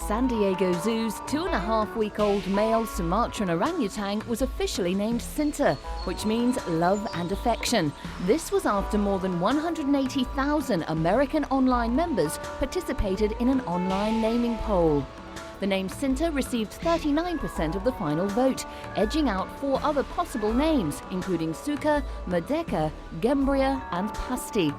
San Diego Zoo's 2.5-week-old male Sumatran orangutan was officially named Sinter, which means love and affection. This was after more than 180,000 American online members participated in an online naming poll. The name Sinter received 39% of the final vote, edging out 4 other possible names, including Suka, Merdeka, Gembria and Pasti.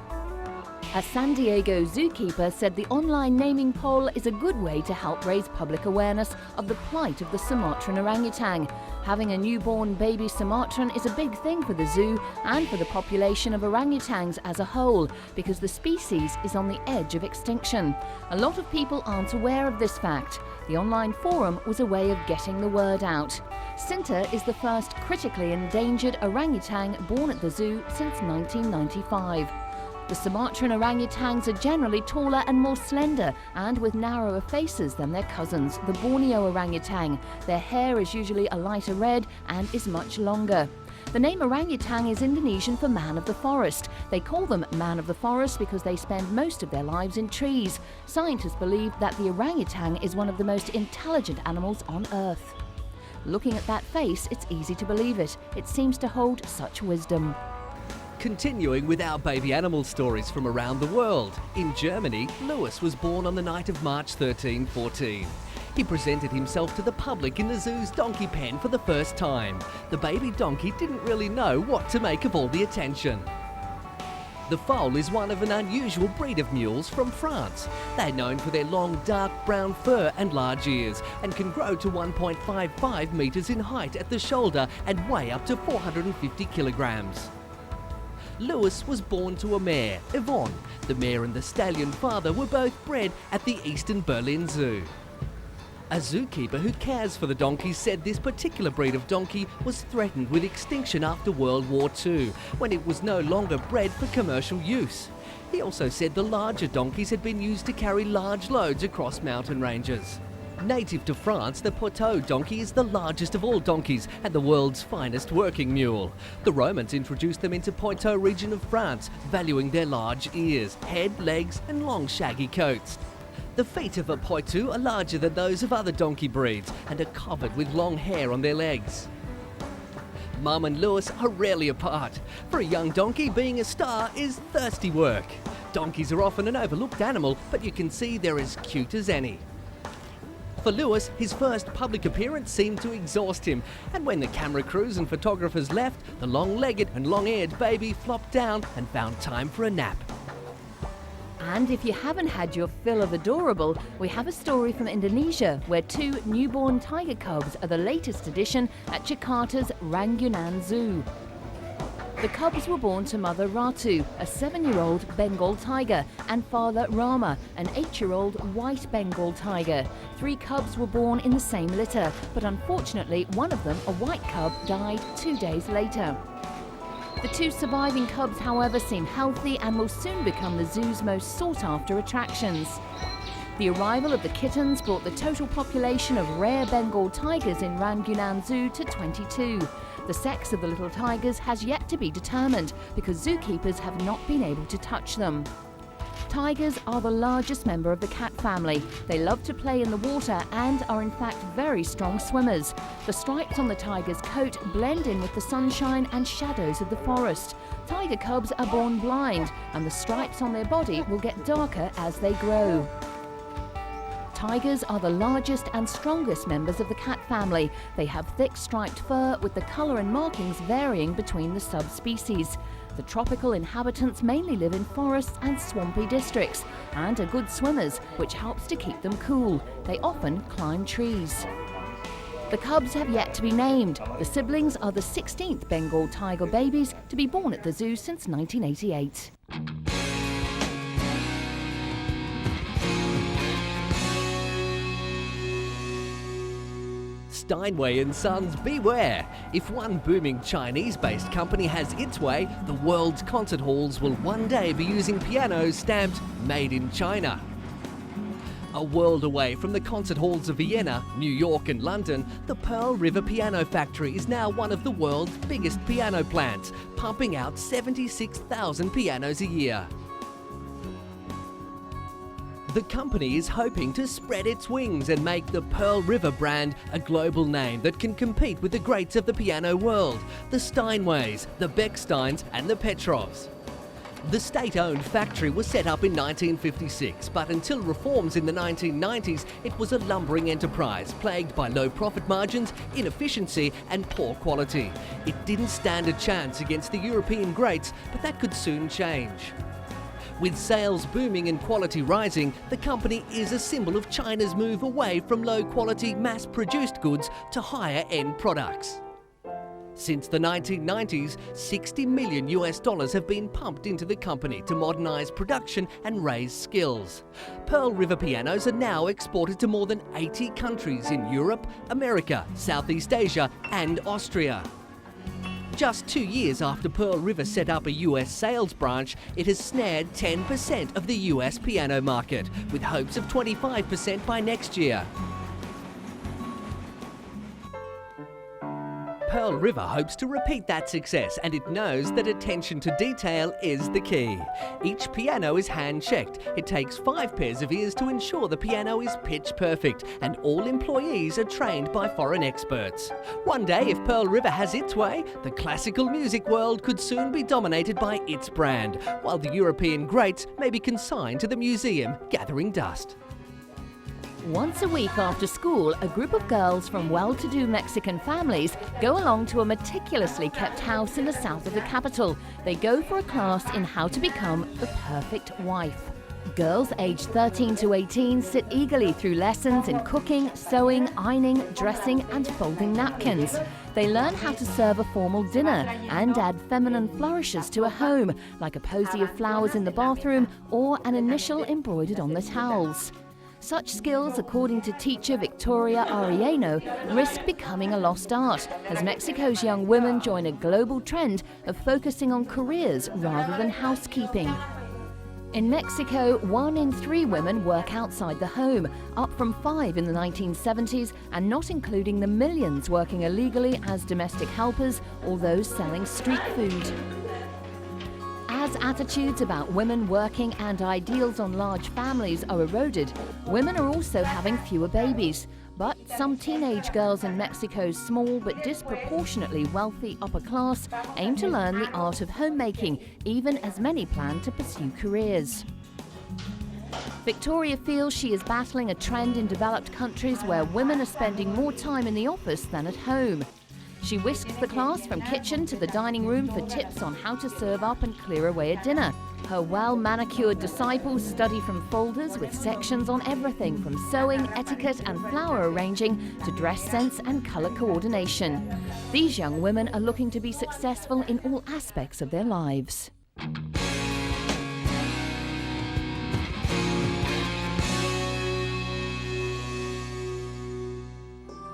A San Diego zookeeper said the online naming poll is a good way to help raise public awareness of the plight of the Sumatran orangutan. Having a newborn baby Sumatran is a big thing for the zoo and for the population of orangutans as a whole, because the species is on the edge of extinction. A lot of people aren't aware of this fact. The online forum was a way of getting the word out. Sinter is the first critically endangered orangutan born at the zoo since 1995. The Sumatran orangutans are generally taller and more slender and with narrower faces than their cousins, the Borneo orangutan. Their hair is usually a lighter red and is much longer. The name orangutan is Indonesian for man of the forest. They call them man of the forest because they spend most of their lives in trees. Scientists believe that the orangutan is one of the most intelligent animals on Earth. Looking at that face, it's easy to believe it. It seems to hold such wisdom. Continuing with our baby animal stories from around the world. In Germany, Louis was born on the night of March 1314. He presented himself to the public in the zoo's donkey pen for the first time. The baby donkey didn't really know what to make of all the attention. The foal is one of an unusual breed of mules from France. They're known for their long dark brown fur and large ears, and can grow to 1.55 metres in height at the shoulder and weigh up to 450 kilograms. Louis was born to a mare, Yvonne. The mare and the stallion father were both bred at the Eastern Berlin Zoo. A zookeeper who cares for the donkeys said this particular breed of donkey was threatened with extinction after World War II, when it was no longer bred for commercial use. He also said the larger donkeys had been used to carry large loads across mountain ranges. Native to France, the Poitou donkey is the largest of all donkeys and the world's finest working mule. The Romans introduced them into Poitou region of France, valuing their large ears, head, legs and long shaggy coats. The feet of a Poitou are larger than those of other donkey breeds and are covered with long hair on their legs. Mum and Louis are rarely apart. For a young donkey, being a star is thirsty work. Donkeys are often an overlooked animal, but you can see they're as cute as any. For Louis, his first public appearance seemed to exhaust him, and when the camera crews and photographers left, the long-legged and long-eared baby flopped down and found time for a nap. And if you haven't had your fill of adorable, we have a story from Indonesia where 2 newborn tiger cubs are the latest addition at Jakarta's Ragunan Zoo. The cubs were born to mother Ratu, a 7-year-old Bengal tiger, and father Rama, an 8-year-old white Bengal tiger. 3 cubs were born in the same litter, but unfortunately one of them, a white cub, died 2 days later. The 2 surviving cubs, however, seem healthy and will soon become the zoo's most sought-after attractions. The arrival of the kittens brought the total population of rare Bengal tigers in Ragunan Zoo to 22. The sex of the little tigers has yet to be determined because zookeepers have not been able to touch them. Tigers are the largest member of the cat family. They love to play in the water and are in fact very strong swimmers. The stripes on the tiger's coat blend in with the sunshine and shadows of the forest. Tiger cubs are born blind, and the stripes on their body will get darker as they grow. Tigers are the largest and strongest members of the cat family. They have thick striped fur with the colour and markings varying between the subspecies. The tropical inhabitants mainly live in forests and swampy districts and are good swimmers, which helps to keep them cool. They often climb trees. The cubs have yet to be named. The siblings are the 16th Bengal tiger babies to be born at the zoo since 1988. Steinway & Sons, beware! If one booming Chinese-based company has its way, the world's concert halls will one day be using pianos stamped "Made in China." A world away from the concert halls of Vienna, New York and London, the Pearl River Piano Factory is now one of the world's biggest piano plants, pumping out 76,000 pianos a year. The company is hoping to spread its wings and make the Pearl River brand a global name that can compete with the greats of the piano world, the Steinways, the Bechsteins and the Petrovs. The state-owned factory was set up in 1956, but until reforms in the 1990s, it was a lumbering enterprise plagued by low profit margins, inefficiency and poor quality. It didn't stand a chance against the European greats, but that could soon change. With sales booming and quality rising, the company is a symbol of China's move away from low-quality, mass-produced goods to higher-end products. Since the 1990s, $60 million have been pumped into the company to modernize production and raise skills. Pearl River pianos are now exported to more than 80 countries in Europe, America, Southeast Asia and Austria. Just 2 years after Pearl River set up a US sales branch, it has snared 10% of the US piano market, with hopes of 25% by next year. Pearl River hopes to repeat that success, and it knows that attention to detail is the key. Each piano is hand-checked. It takes 5 pairs of ears to ensure the piano is pitch perfect, and all employees are trained by foreign experts. One day, if Pearl River has its way, the classical music world could soon be dominated by its brand, while the European greats may be consigned to the museum, gathering dust. Once a week after school, a group of girls from well-to-do Mexican families go along to a meticulously kept house in the south of the capital. They go for a class in how to become the perfect wife. Girls aged 13 to 18 sit eagerly through lessons in cooking, sewing, ironing, dressing and folding napkins. They learn how to serve a formal dinner and add feminine flourishes to a home, like a posy of flowers in the bathroom or an initial embroidered on the towels. Such skills, according to teacher Victoria Arellano, risk becoming a lost art as Mexico's young women join a global trend of focusing on careers rather than housekeeping. In Mexico, 1 in 3 women work outside the home, up from 5 in the 1970s, and not including the millions working illegally as domestic helpers or those selling street food. As attitudes about women working and ideals on large families are eroded, women are also having fewer babies. But some teenage girls in Mexico's small but disproportionately wealthy upper class aim to learn the art of homemaking, even as many plan to pursue careers. Victoria feels she is battling a trend in developed countries where women are spending more time in the office than at home. She whisks the class from kitchen to the dining room for tips on how to serve up and clear away a dinner. Her well-manicured disciples study from folders with sections on everything from sewing, etiquette and flower arranging to dress sense and colour coordination. These young women are looking to be successful in all aspects of their lives.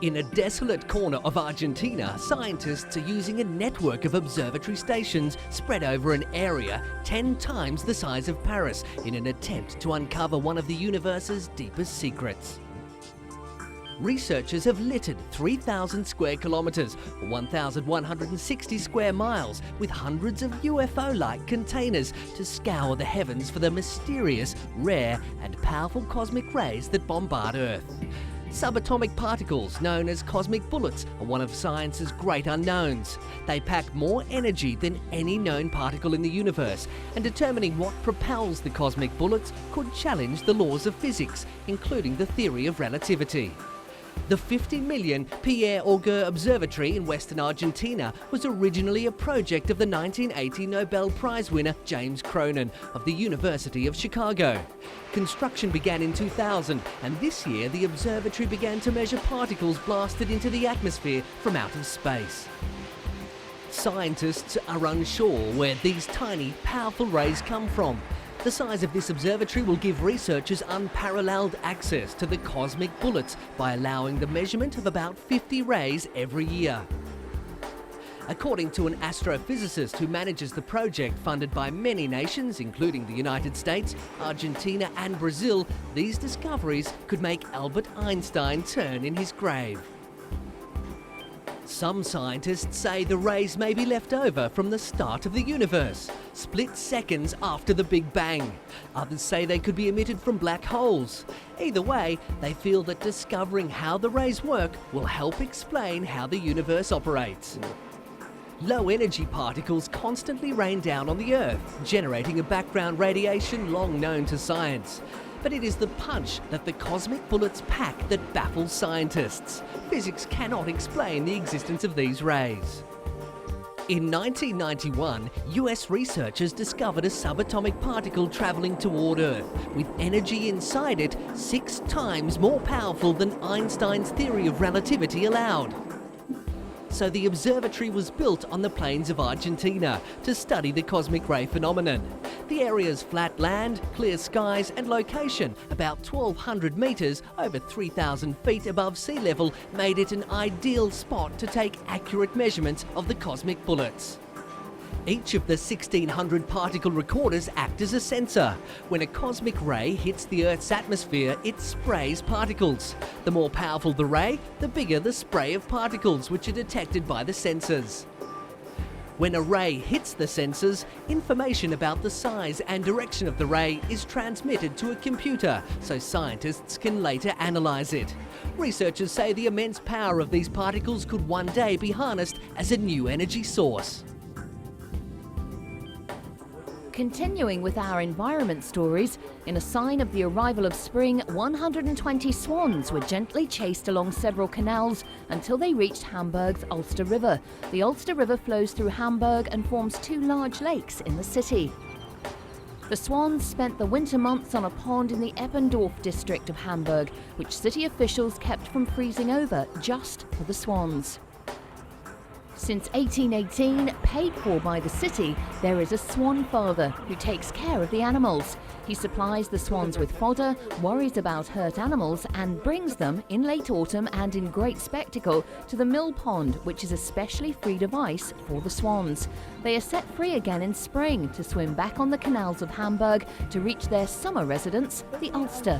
In a desolate corner of Argentina, scientists are using a network of observatory stations spread over an area 10 times the size of Paris in an attempt to uncover one of the universe's deepest secrets. Researchers have littered 3,000 square kilometres, 1,160 square miles, with hundreds of UFO-like containers to scour the heavens for the mysterious, rare and powerful cosmic rays that bombard Earth. Subatomic particles, known as cosmic bullets, are one of science's great unknowns. They pack more energy than any known particle in the universe, and determining what propels the cosmic bullets could challenge the laws of physics, including the theory of relativity. The 50 million Pierre Auger Observatory in western Argentina was originally a project of the 1980 Nobel Prize winner James Cronin of the University of Chicago. Construction began in 2000, and this year the observatory began to measure particles blasted into the atmosphere from outer space. Scientists are unsure where these tiny, powerful rays come from. The size of this observatory will give researchers unparalleled access to the cosmic bullets by allowing the measurement of about 50 rays every year. According to an astrophysicist who manages the project funded by many nations, including the United States, Argentina and Brazil, these discoveries could make Albert Einstein turn in his grave. Some scientists say the rays may be left over from the start of the universe, split seconds after the Big Bang. Others say they could be emitted from black holes. Either way, they feel that discovering how the rays work will help explain how the universe operates. Low-energy particles constantly rain down on the Earth, generating a background radiation long known to science. But it is the punch that the cosmic bullets pack that baffles scientists. Physics cannot explain the existence of these rays. In 1991, US researchers discovered a subatomic particle travelling toward Earth, with energy inside it 6 times more powerful than Einstein's theory of relativity allowed. So the observatory was built on the plains of Argentina to study the cosmic ray phenomenon. The area's flat land, clear skies and location, about 1,200 metres over 3,000 feet above sea level, made it an ideal spot to take accurate measurements of the cosmic bullets. Each of the 1,600 particle recorders act as a sensor. When a cosmic ray hits the Earth's atmosphere, it sprays particles. The more powerful the ray, the bigger the spray of particles, which are detected by the sensors. When a ray hits the sensors, information about the size and direction of the ray is transmitted to a computer, so scientists can later analyse it. Researchers say the immense power of these particles could one day be harnessed as a new energy source. Continuing with our environment stories, in a sign of the arrival of spring, 120 swans were gently chased along several canals until they reached Hamburg's Ulster River. The Ulster River flows through Hamburg and forms 2 large lakes in the city. The swans spent the winter months on a pond in the Eppendorf district of Hamburg, which city officials kept from freezing over just for the swans. Since 1818, paid for by the city, there is a swan father who takes care of the animals. He supplies the swans with fodder, worries about hurt animals and brings them, in late autumn and in great spectacle, to the mill pond, which is a specially freed of ice for the swans. They are set free again in spring to swim back on the canals of Hamburg to reach their summer residence, the Ulster.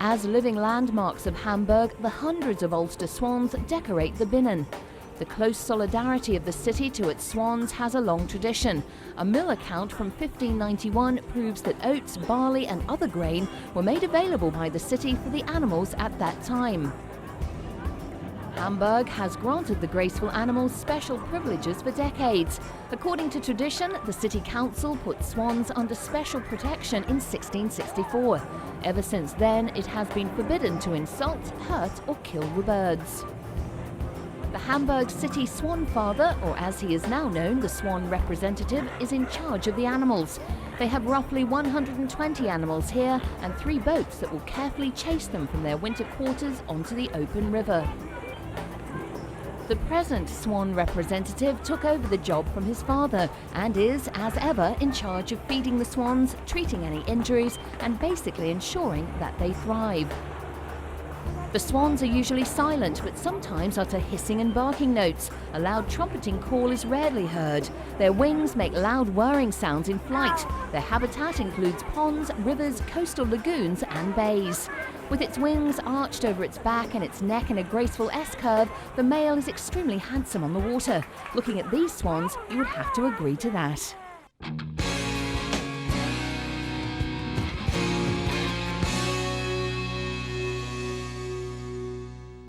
As living landmarks of Hamburg, the hundreds of Ulster swans decorate the Binnen. The close solidarity of the city to its swans has a long tradition. A mill account from 1591 proves that oats, barley and other grain were made available by the city for the animals at that time. Hamburg has granted the graceful animals special privileges for decades. According to tradition, the city council put swans under special protection in 1664. Ever since then, it has been forbidden to insult, hurt or kill the birds. The Hamburg City Swan Father, or as he is now known, the Swan Representative, is in charge of the animals. They have roughly 120 animals here and 3 boats that will carefully chase them from their winter quarters onto the open river. The present Swan Representative took over the job from his father and is, as ever, in charge of feeding the swans, treating any injuries and basically ensuring that they thrive. The swans are usually silent but sometimes utter hissing and barking notes. A loud trumpeting call is rarely heard. Their wings make loud whirring sounds in flight. Their habitat includes ponds, rivers, coastal lagoons and bays. With its wings arched over its back and its neck in a graceful S-curve, the male is extremely handsome on the water. Looking at these swans, you would have to agree to that.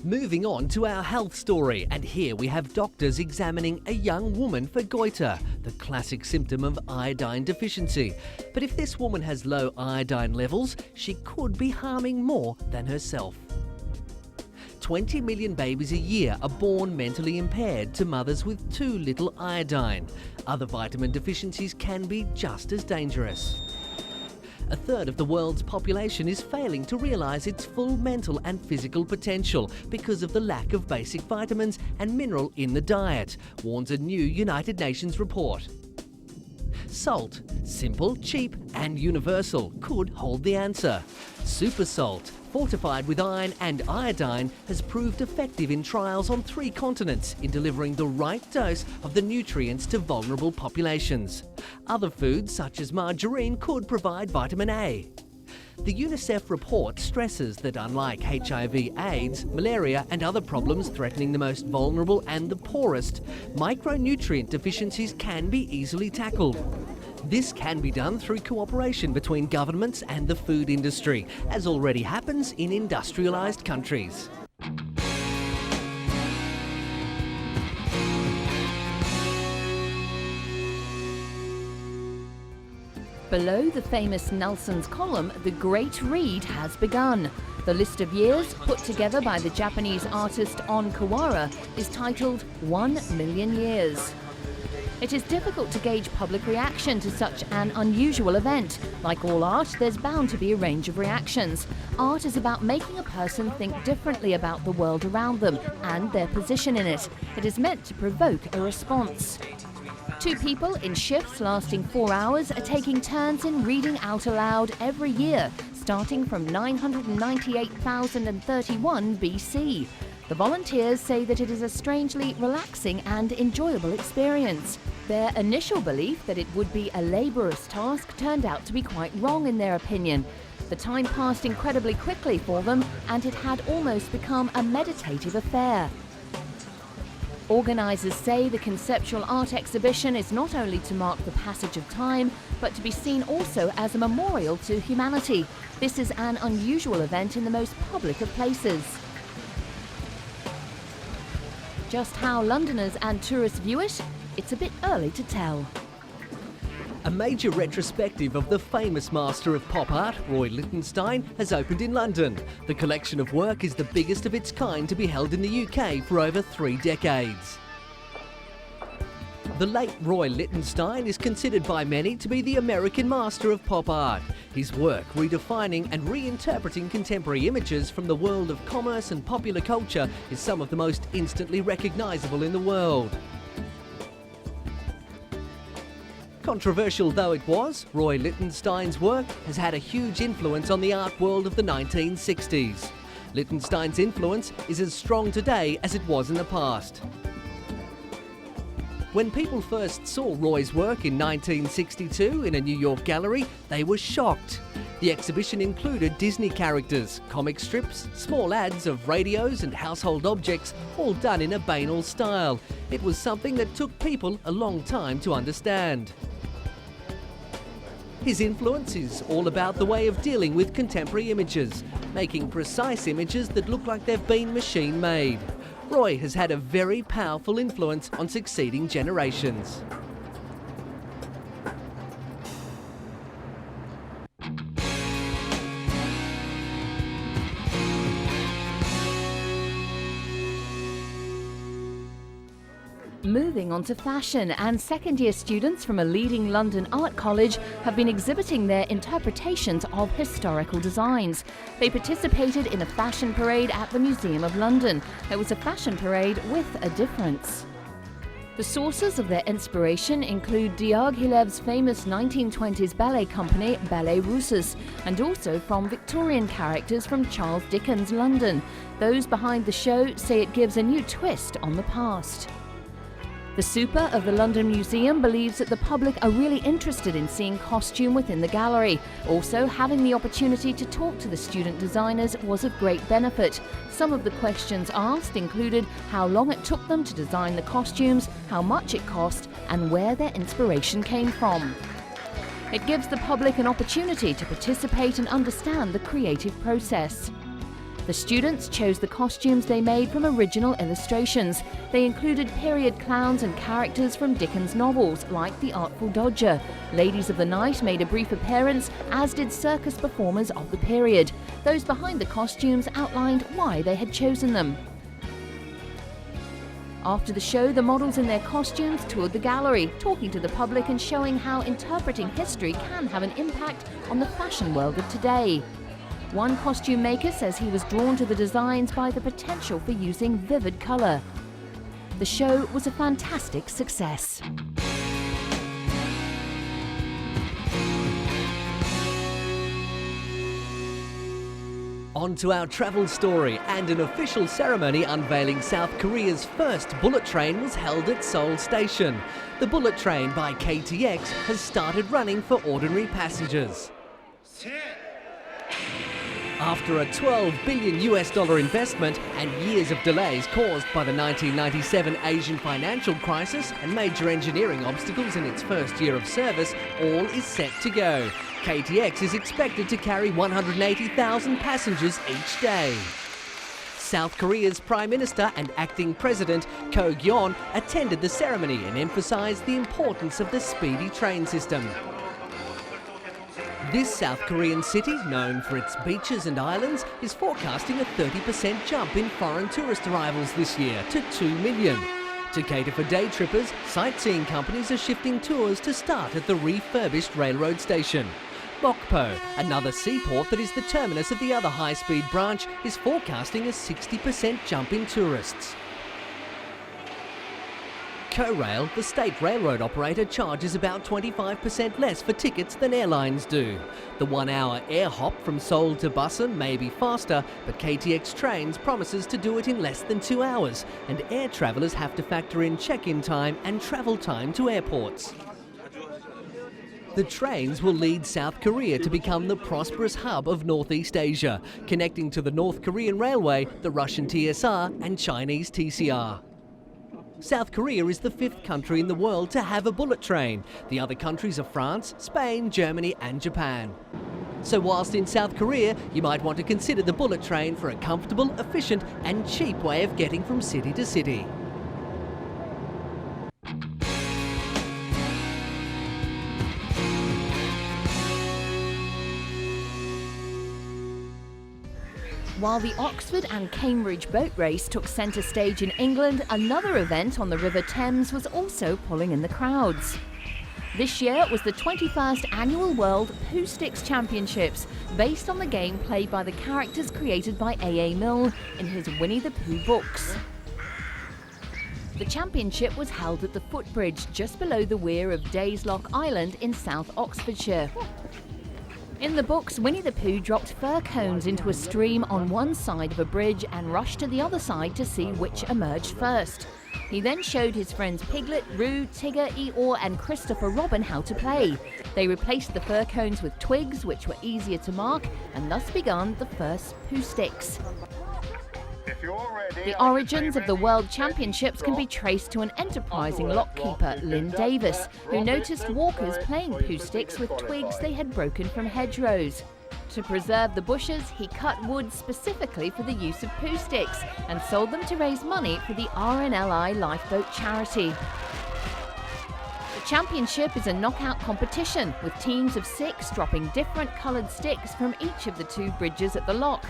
Moving on to our health story, and here we have doctors examining a young woman for goiter, the classic symptom of iodine deficiency. But if this woman has low iodine levels, she could be harming more than herself. 20 million babies a year are born mentally impaired to mothers with too little iodine. Other vitamin deficiencies can be just as dangerous. A third of the world's population is failing to realise its full mental and physical potential because of the lack of basic vitamins and mineral in the diet, warns a new United Nations report. Salt, simple, cheap and universal, could hold the answer. Super salt, fortified with iron and iodine, has proved effective in trials on 3 continents in delivering the right dose of the nutrients to vulnerable populations. Other foods, such as margarine, could provide vitamin A. The UNICEF report stresses that unlike HIV, AIDS, malaria and other problems threatening the most vulnerable and the poorest, micronutrient deficiencies can be easily tackled. This can be done through cooperation between governments and the food industry, as already happens in industrialised countries. Below the famous Nelson's column, the Great Read has begun. The list of years, put together by the Japanese artist On Kawara, is titled 1 Million Years. It is difficult to gauge public reaction to such an unusual event. Like all art, there's bound to be a range of reactions. Art is about making a person think differently about the world around them and their position in it. It is meant to provoke a response. Two people in shifts lasting 4 hours are taking turns in reading out aloud every year, starting from 998,031 BC. The volunteers say that it is a strangely relaxing and enjoyable experience. Their initial belief that it would be a laborious task turned out to be quite wrong in their opinion. The time passed incredibly quickly for them, and it had almost become a meditative affair. Organisers say the conceptual art exhibition is not only to mark the passage of time, but to be seen also as a memorial to humanity. This is an unusual event in the most public of places. Just how Londoners and tourists view it, it's a bit early to tell. A major retrospective of the famous master of pop art, Roy Lichtenstein, has opened in London. The collection of work is the biggest of its kind to be held in the UK for over 3 decades. The late Roy Lichtenstein is considered by many to be the American master of pop art. His work redefining and reinterpreting contemporary images from the world of commerce and popular culture is some of the most instantly recognisable in the world. Controversial though it was, Roy Lichtenstein's work has had a huge influence on the art world of the 1960s. Lichtenstein's influence is as strong today as it was in the past. When people first saw Roy's work in 1962 in a New York gallery, they were shocked. The exhibition included Disney characters, comic strips, small ads of radios and household objects, all done in a banal style. It was something that took people a long time to understand. His influence is all about the way of dealing with contemporary images, making precise images that look like they've been machine-made. Roy has had a very powerful influence on succeeding generations. Moving on to fashion, and second-year students from a leading London art college have been exhibiting their interpretations of historical designs. They participated in a fashion parade at the Museum of London. It was a fashion parade with a difference. The sources of their inspiration include Diaghilev's famous 1920s ballet company, Ballet Russes, and also from Victorian characters from Charles Dickens' London. Those behind the show say it gives a new twist on the past. The super of the London Museum believes that the public are really interested in seeing costume within the gallery. Also, having the opportunity to talk to the student designers was of great benefit. Some of the questions asked included how long it took them to design the costumes, how much it cost, and where their inspiration came from. It gives the public an opportunity to participate and understand the creative process. The students chose the costumes they made from original illustrations. They included period clowns and characters from Dickens' novels, like The Artful Dodger. Ladies of the Night made a brief appearance, as did circus performers of the period. Those behind the costumes outlined why they had chosen them. After the show, the models in their costumes toured the gallery, talking to the public and showing how interpreting history can have an impact on the fashion world of today. One costume maker says he was drawn to the designs by the potential for using vivid colour. The show was a fantastic success. On to our travel story, and an official ceremony unveiling South Korea's first bullet train was held at Seoul Station. The bullet train by KTX has started running for ordinary passengers. After a $12 billion investment and years of delays caused by the 1997 Asian financial crisis and major engineering obstacles in its first year of service, all is set to go. KTX is expected to carry 180,000 passengers each day. South Korea's Prime Minister and acting President Ko Gyon attended the ceremony and emphasised the importance of the speedy train system. This South Korean city, known for its beaches and islands, is forecasting a 30% jump in foreign tourist arrivals this year to 2 million. To cater for day trippers, sightseeing companies are shifting tours to start at the refurbished railroad station. Mokpo, another seaport that is the terminus of the other high-speed branch, is forecasting a 60% jump in tourists. KoRail, the state railroad operator, charges about 25% less for tickets than airlines do. The 1-hour air hop from Seoul to Busan may be faster, but KTX Trains promises to do it in less than 2 hours, and air travellers have to factor in check-in time and travel time to airports. The trains will lead South Korea to become the prosperous hub of Northeast Asia, connecting to the North Korean Railway, the Russian TSR and Chinese TCR. South Korea is the 5th country in the world to have a bullet train. The other countries are France, Spain, Germany and Japan. So whilst in South Korea, you might want to consider the bullet train for a comfortable, efficient and cheap way of getting from city to city. While the Oxford and Cambridge boat race took centre stage in England, another event on the River Thames was also pulling in the crowds. This year was the 21st Annual World Pooh Sticks Championships, based on the game played by the characters created by A.A. Milne in his Winnie the Pooh books. The championship was held at the footbridge just below the weir of Dayslock Island in South Oxfordshire. In the books, Winnie the Pooh dropped fir cones into a stream on one side of a bridge and rushed to the other side to see which emerged first. He then showed his friends Piglet, Roo, Tigger, Eeyore and Christopher Robin how to play. They replaced the fir cones with twigs, which were easier to mark, and thus began the first Pooh Sticks. The origins of the World Championships can be traced to an enterprising lockkeeper, Lynn Davis, who noticed walkers playing Pooh Sticks with twigs they had broken from hedgerows. To preserve the bushes, he cut wood specifically for the use of Pooh Sticks and sold them to raise money for the RNLI Lifeboat charity. The championship is a knockout competition, with teams of 6 dropping different coloured sticks from each of the 2 bridges at the lock.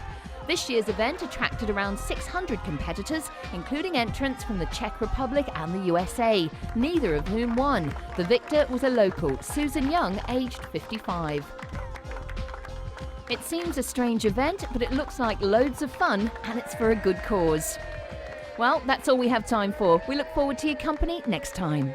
This year's event attracted around 600 competitors, including entrants from the Czech Republic and the USA, neither of whom won. The victor was a local, Susan Young, aged 55. It seems a strange event, but it looks like loads of fun, and it's for a good cause. Well, that's all we have time for. We look forward to your company next time.